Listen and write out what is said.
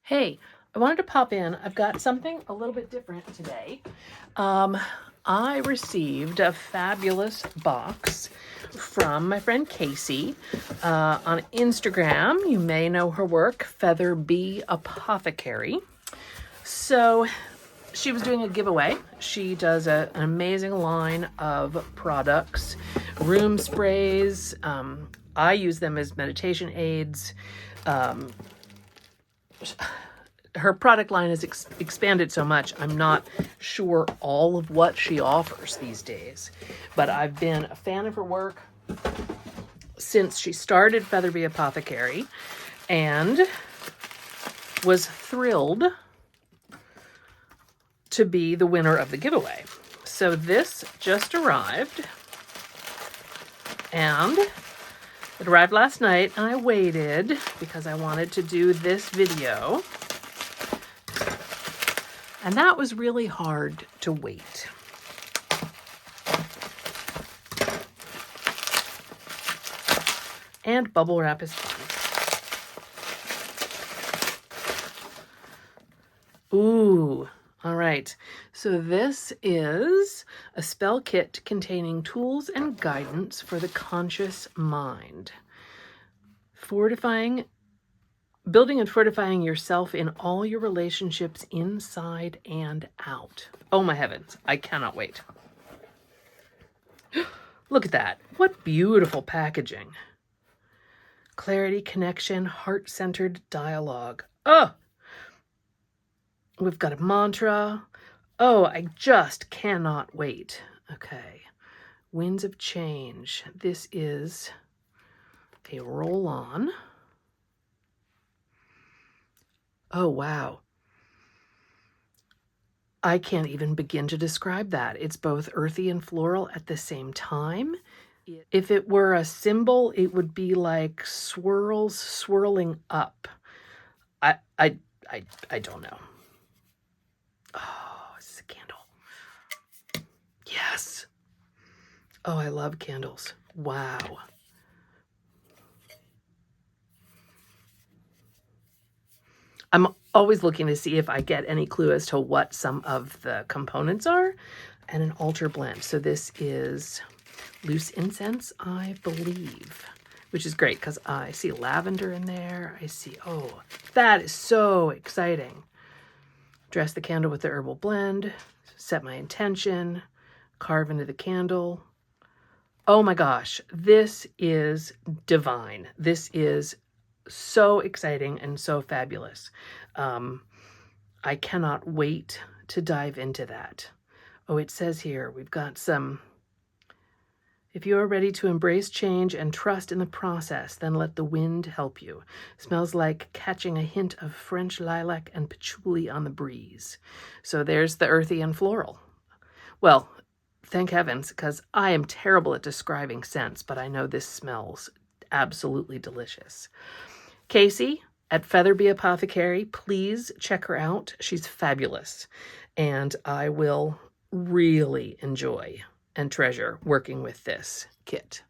Hey, I wanted to pop in. I've got something a little bit different today. I received a fabulous box from my friend Casey on Instagram. You may know her work, FeatherBee Apothecary. So she was doing a giveaway. She does an amazing line of products, room sprays. I use them as meditation aids. Her product line has expanded so much, I'm not sure all of what she offers these days. But I've been a fan of her work since she started FeatherBee Apothecary and was thrilled to be the winner of the giveaway. So this just arrived, and it arrived last night, and I waited because I wanted to do this video. And that was really hard to wait. And bubble wrap is fun. Ooh, all right. So this is a spell kit containing tools and guidance for the conscious mind. Building and fortifying yourself in all your relationships inside and out. Oh my heavens, I cannot wait. Look at that. What beautiful packaging. Clarity, connection, heart-centered dialogue. Oh, we've got a mantra. Oh, I just cannot wait. Okay. Winds of change. This is a roll-on. Oh, wow. I can't even begin to describe that. It's both earthy and floral at the same time. If it were a symbol, it would be like swirls swirling up. I don't know. Oh, this is a candle. Yes. Oh, I love candles. Wow. I'm always looking to see if I get any clue as to what some of the components are, and an altar blend. So this is loose incense, I believe, which is great because I see lavender in there. I see, oh, that is so exciting. Dress the candle with the herbal blend, set my intention, carve into the candle. Oh my gosh, this is divine. This is so exciting and so fabulous. I cannot wait to dive into that. Oh, it says here, we've got some, if you are ready to embrace change and trust in the process, then let the wind help you. Smells like catching a hint of French lilac and patchouli on the breeze. So there's the earthy and floral. Well, thank heavens, because I am terrible at describing scents, but I know this smells absolutely delicious. Casey at FeatherBee Apothecary, please check her out. She's fabulous, and I will really enjoy and treasure working with this kit.